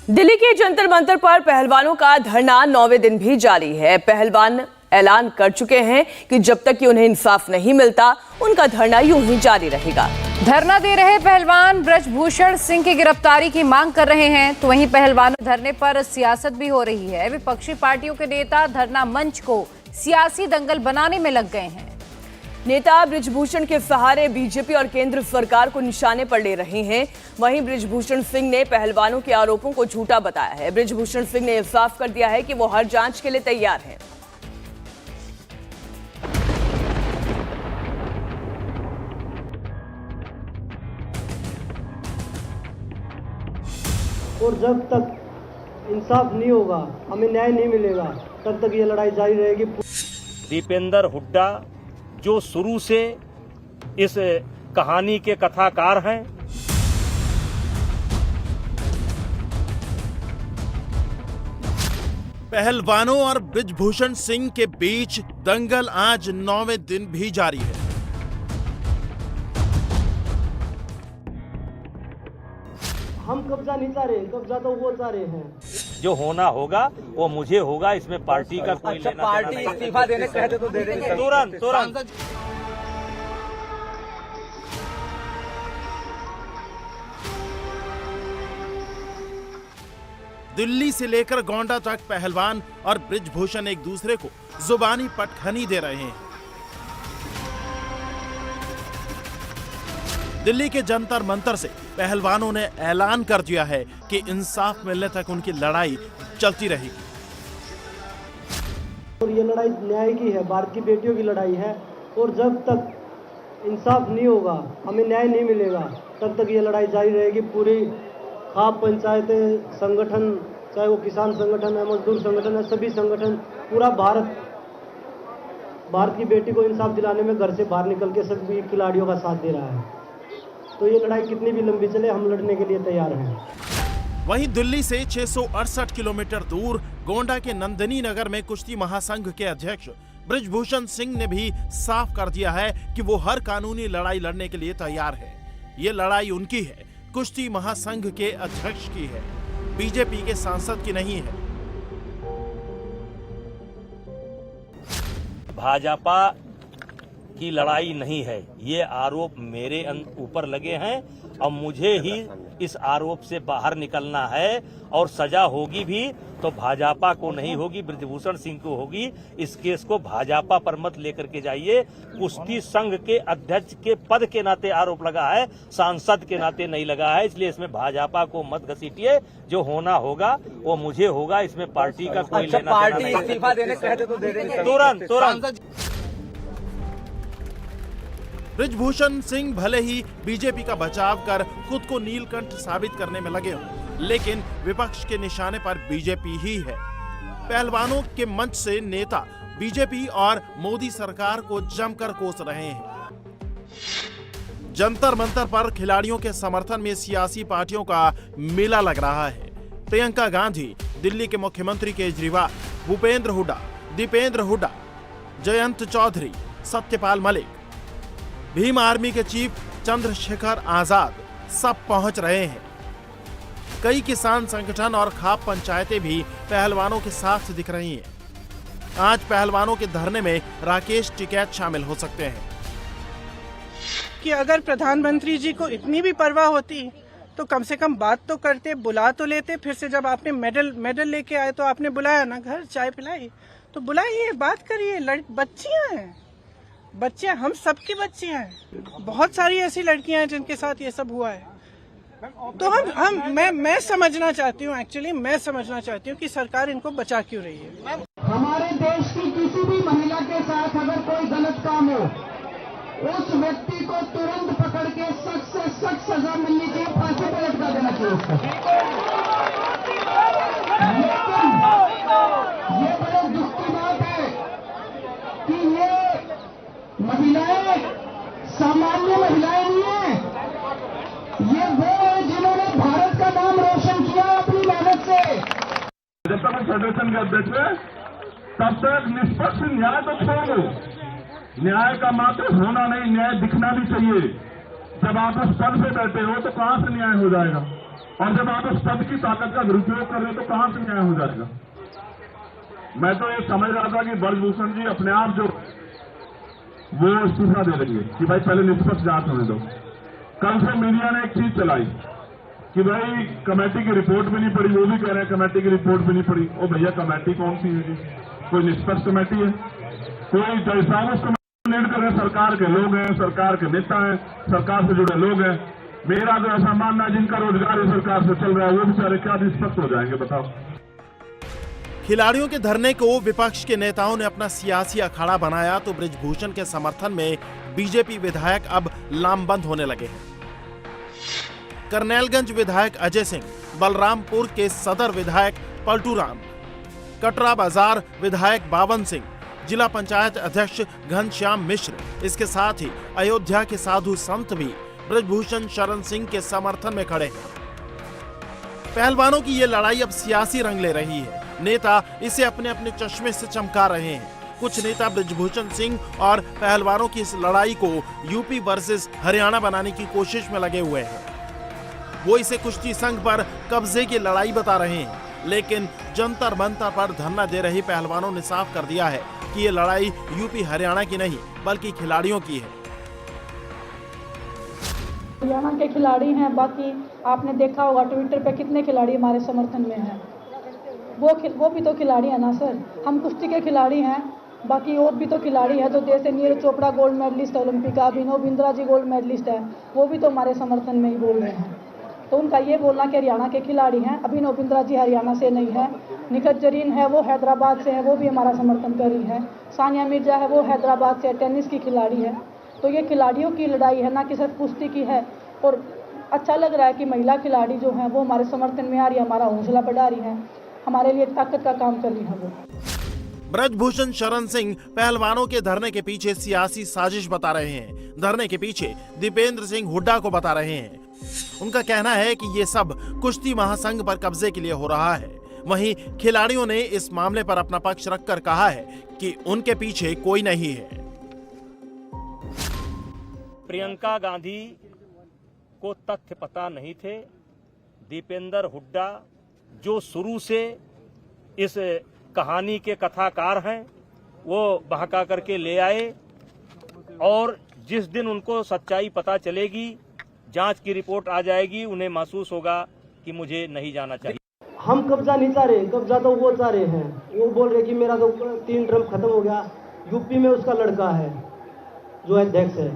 दिल्ली के जंतर मंतर पर पहलवानों का धरना 9वें दिन भी जारी है। पहलवान ऐलान कर चुके हैं कि जब तक कि उन्हें इंसाफ नहीं मिलता उनका धरना यूं ही जारी रहेगा। धरना दे रहे पहलवान ब्रजभूषण सिंह की गिरफ्तारी की मांग कर रहे हैं, तो वहीं पहलवानों धरने पर सियासत भी हो रही है। विपक्षी पार्टियों के नेता धरना मंच को सियासी दंगल बनाने में लग गए हैं। नेता ब्रजभूषण के सहारे बीजेपी और केंद्र सरकार को निशाने पर ले रहे हैं। वहीं ब्रजभूषण सिंह ने पहलवानों के आरोपों को झूठा बताया है। ब्रजभूषण सिंह ने साफ कर दिया है कि वो हर जांच के लिए तैयार हैं। और जब तक इंसाफ नहीं होगा, हमें न्याय नहीं मिलेगा, तब तक ये लड़ाई जारी रहेगी। दीपेंद्र हुड्डा जो शुरू से इस कहानी के कथाकार हैं, पहलवानों और ब्रजभूषण सिंह के बीच दंगल आज 9वें दिन भी जारी है। हम कब्जा नहीं चाह रहे, कब्जा तो वो चाह रहे हैं। जो होना होगा वो मुझे होगा, इसमें पार्टी का कोई लेना पार्टी इस्तीफा देने कहते तो दे देंगे तुरंत। दिल्ली से लेकर गोंडा तक पहलवान और ब्रजभूषण एक दूसरे को जुबानी पटखनी दे रहे हैं। दिल्ली के जंतर मंतर से पहलवानों ने ऐलान कर दिया है कि इंसाफ मिलने तक उनकी लड़ाई चलती रहेगी। और ये लड़ाई न्याय की है, भारत की बेटियों की लड़ाई है। और जब तक इंसाफ नहीं होगा, हमें न्याय नहीं मिलेगा, तब तक ये लड़ाई जारी रहेगी। पूरी खाप पंचायतें, संगठन, चाहे वो किसान संगठन है, मजदूर संगठन है, सभी संगठन, पूरा भारत की बेटी को इंसाफ दिलाने में घर से बाहर निकल के सभी खिलाड़ियों का साथ दे रहा है। तो ये लड़ाई कितनी भी लंबी चले, हम लड़ने के लिए तैयार हैं। वहीं दिल्ली से 668 किलोमीटर दूर गोंडा के नंदिनी नगर में कुश्ती महासंघ के अध्यक्ष ब्रजभूषण सिंह ने भी साफ कर दिया है कि वो हर कानूनी लड़ाई लड़ने के लिए तैयार है। ये लड़ाई उनकी है, कुश्ती महासंघ के अध्यक्ष की है, बीजेपी के सांसद की नहीं है। भाजपा की लड़ाई नहीं है, ये आरोप मेरे ऊपर लगे हैं और मुझे ही इस आरोप से बाहर निकलना है। और सजा होगी भी तो भाजपा को नहीं होगी, ब्रजभूषण सिंह को होगी। इस केस को भाजपा पर मत लेकर के जाइए। कुश्ती संघ के अध्यक्ष के पद के नाते आरोप लगा है, सांसद के नाते नहीं लगा है, इसलिए इसमें भाजपा को मत घसीटिए। जो होना होगा वो मुझे होगा, इसमें पार्टी का कोई लेना पार्टी इस्तीफा देने कहते तो दे देंगे तुरंत। ब्रजभूषण सिंह भले ही बीजेपी का बचाव कर खुद को नीलकंठ साबित करने में लगे हों, लेकिन विपक्ष के निशाने पर बीजेपी ही है। पहलवानों के मंच से नेता बीजेपी और मोदी सरकार को जमकर कोस रहे हैं। जंतर मंतर पर खिलाड़ियों के समर्थन में सियासी पार्टियों का मेला लग रहा है। प्रियंका गांधी, दिल्ली के मुख्यमंत्री केजरीवाल, भूपेंद्र हुड्डा, दीपेंद्र हुड्डा, जयंत चौधरी, सत्यपाल मलिक, भीम आर्मी के चीफ चंद्रशेखर आजाद सब पहुंच रहे हैं। कई किसान संगठन और खाप पंचायतें भी पहलवानों के साथ दिख रही हैं। आज पहलवानों के धरने में राकेश टिकैत शामिल हो सकते हैं। कि अगर प्रधानमंत्री जी को इतनी भी परवाह होती तो कम से कम बात तो करते, बुला तो लेते। फिर से जब आपने मेडल लेके आए तो आपने बुलाया ना, घर चाय पिलाई, तो बुलाइए, बात करिए। बच्चियां हैं, बच्चे, हम सबकी बच्चियां हैं। बहुत सारी ऐसी लड़कियां हैं जिनके साथ ये सब हुआ है। तो मैं समझना चाहती हूँ, एक्चुअली मैं समझना चाहती हूँ कि सरकार इनको बचा क्यों रही है। हमारे देश की किसी भी महिला के साथ अगर कोई गलत काम हो, उस व्यक्ति को तुरंत पकड़ के सख्त से सख्त सजा मिलनी चाहिए, फांसी पर लटका देना चाहिए उसको। लेकिन ये बड़े दुख की बात है कि ये महिलाएं सामान्य महिलाएं नहीं है, ये वो है जिन्होंने भारत का नाम रोशन किया अपनी मेहनत से। जब तक फेडरेशन के अध्यक्ष है तब तक निष्पक्ष न्याय तो छोड़ दो, न्याय का मात्र होना नहीं, न्याय दिखना भी चाहिए। जब आप उस पद पे बैठे हो तो कहां से न्याय हो जाएगा? और जब आप उस पद की ताकत का दुरुपयोग कर रहे तो कहां से न्याय हो जाएगा। मैं तो ये समझ रहा था कि ब्रजभूषण जी अपने आप जो वो इस्तीफा दे देंगे कि भाई पहले निष्पक्ष जांच होने दो। कल से मीडिया ने एक चीज चलाई कि भाई कमेटी की रिपोर्ट भी नहीं पड़ी, वो भी कह रहे हैं कमेटी की रिपोर्ट भी नहीं पड़ी। ओ भैया कमेटी कौन सी है जी? कोई निष्पक्ष कमेटी है? कोई जैसा उस कमेटी लीड कर रहे सरकार के लोग हैं, सरकार के नेता हैं, सरकार से जुड़े लोग हैं। मेरा तो ऐसा मानना है जिनका रोजगार इस सरकार से चल रहा है वो बेचारे क्या निष्पक्ष हो जाएंगे बताओ। खिलाड़ियों के धरने को विपक्ष के नेताओं ने अपना सियासी अखाड़ा बनाया तो बृजभूषण के समर्थन में बीजेपी विधायक अब लामबंद होने लगे हैं। करनैलगंज विधायक अजय सिंह, बलरामपुर के सदर विधायक पलटू राम, कटरा बाजार विधायक बावन सिंह, जिला पंचायत अध्यक्ष घनश्याम मिश्र, इसके साथ ही अयोध्या के साधु संत भी बृजभूषण शरण सिंह के समर्थन में खड़े हैं। पहलवानों की ये लड़ाई अब सियासी रंग ले रही है। नेता इसे अपने अपने चश्मे से चमका रहे हैं। कुछ नेता बृजभूषण सिंह और पहलवानों की इस लड़ाई को यूपी वर्सेस हरियाणा बनाने की कोशिश में लगे हुए हैं। वो इसे कुश्ती संघ पर कब्जे की लड़ाई बता रहे हैं, लेकिन जंतर मंतर पर धरना दे रहे पहलवानों ने साफ कर दिया है कि ये लड़ाई यूपी हरियाणा की नहीं बल्कि खिलाड़ियों की है। हरियाणा के खिलाड़ी हैं, बाकी आपने देखा होगा ट्विटर पे कितने खिलाड़ी हमारे समर्थन में हैं। वो भी तो खिलाड़ी है ना सर। हम कुश्ती के खिलाड़ी हैं, बाकी और भी तो खिलाड़ी हैं। तो जैसे नीरज चोपड़ा गोल्ड मेडलिस्ट है ओलंपिक का, अभिनव बिंद्रा जी गोल्ड मेडलिस्ट है, वो भी तो हमारे समर्थन में ही बोल रहे हैं। तो उनका ये बोलना कि हरियाणा के खिलाड़ी हैं, अभिनव बिंद्रा जी हरियाणा से नहीं है, निखत जरीन है वो हैदराबाद से है, वो भी हमारा समर्थन कर रही है, सानिया मिर्जा है वो हैदराबाद से टेनिस की खिलाड़ी है। तो ये खिलाड़ियों की लड़ाई है, ना कि सिर्फ कुश्ती की है। और अच्छा लग रहा है कि महिला खिलाड़ी जो है वो हमारे समर्थन में आ रही है, हमारा हौसला बढ़ा रही है, हमारे लिए ताकत का काम कर रही है। वो बृजभूषण शरण सिंह पहलवानों के धरने के पीछे सियासी साजिश बता रहे हैं। धरने के पीछे दीपेंद्र सिंह हुड्डा को बता रहे हैं। उनका कहना है कि ये सब कुश्ती महासंघ पर कब्जे के लिए हो रहा है। वहीं खिलाड़ियों ने इस मामले पर अपना पक्ष रखकर कहा है कि उनके पीछे कोई नहीं है। प्रियंका गांधी को तथ्य पता नहीं थे। दीपेंद्र हुड्डा जो शुरू से इस कहानी के कथाकार हैं, वो बहका करके ले आए और जिस दिन उनको सच्चाई पता चलेगी, जांच की रिपोर्ट आ जाएगी, उन्हें महसूस होगा कि मुझे नहीं जाना चाहिए। हम कब्जा नहीं चाह रहे, कब्जा तो वो चाह रहे हैं। वो बोल रहे कि मेरा तो 3 टर्म खत्म हो गया। यूपी में उसका लड़का है जो अध्यक्ष है,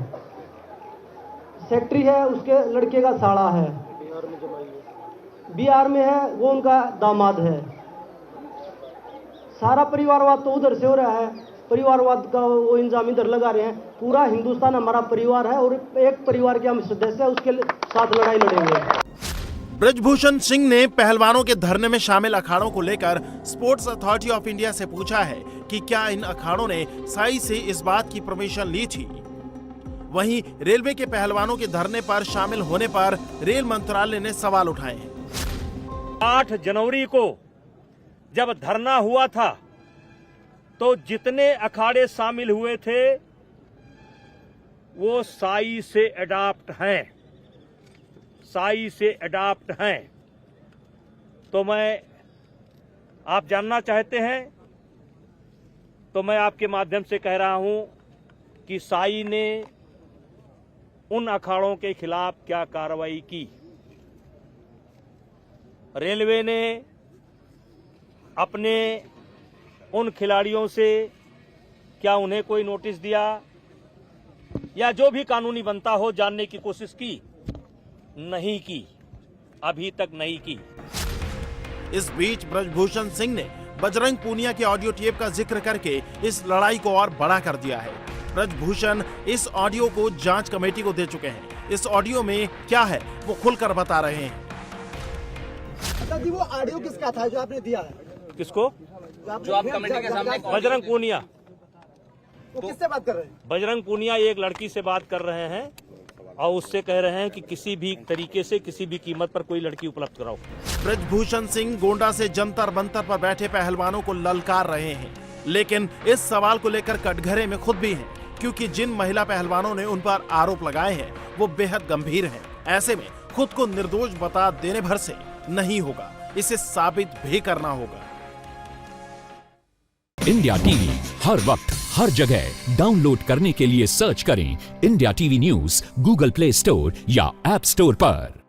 सेक्रेटरी है, उसके लड़के का साला है, बिहार में है वो उनका दामाद है। सारा परिवारवाद तो उधर से हो रहा है, परिवारवाद का वो इंजाम इधर लगा रहे हैं। पूरा हिंदुस्तान हमारा परिवार है और एक परिवार के हम सदस्य हैं, उसके साथ लड़ाई लड़ेंगे। बृजभूषण सिंह ने पहलवानों के धरने में शामिल अखाड़ों को लेकर स्पोर्ट्स अथॉरिटी ऑफ इंडिया से पूछा है कि क्या इन अखाड़ों ने साई से इस बात की परमिशन ली थी। वहीं रेलवे के पहलवानों के धरने पर शामिल होने पर रेल मंत्रालय ने सवाल उठाए हैं। 8 जनवरी को जब धरना हुआ था तो जितने अखाड़े शामिल हुए थे वो साई से अडॉप्ट हैं, साई से अडॉप्ट हैं। तो मैं, आप जानना चाहते हैं तो मैं आपके माध्यम से कह रहा हूं कि साई ने उन अखाड़ों के खिलाफ क्या कार्रवाई की। रेलवे ने अपने उन खिलाड़ियों से क्या उन्हें कोई नोटिस दिया या जो भी कानूनी बनता हो जानने की कोशिश की? नहीं की, अभी तक नहीं की। इस बीच बृजभूषण सिंह ने बजरंग पूनिया के ऑडियो टेप का जिक्र करके इस लड़ाई को और बड़ा कर दिया है। बृजभूषण इस ऑडियो को जांच कमेटी को दे चुके हैं। इस ऑडियो में क्या है वो खुलकर बता रहे हैं। जी वो ऑडियो किसका था जो आपने दिया है? किसको? जो आप कमेटी के सामने बजरंग पूनिया। वो किससे बात कर रहे हैं? बजरंग पूनिया एक लड़की से बात कर रहे हैं और उससे कह रहे हैं कि किसी भी तरीके से किसी भी कीमत पर कोई लड़की उपलब्ध कराओ। बृजभूषण सिंह गोंडा से जंतर मंतर पर बैठे पहलवानों को ललकार रहे हैं, लेकिन इस सवाल को लेकर कटघरे में खुद भी हैं, क्योंकि जिन महिला पहलवानों ने उन पर आरोप लगाए हैं वो बेहद गंभीर हैं। ऐसे में खुद को निर्दोष बता देने भर से नहीं होगा, इसे साबित भी करना होगा। इंडिया टीवी हर वक्त हर जगह डाउनलोड करने के लिए सर्च करें India TV news Google play store या ऐप स्टोर पर।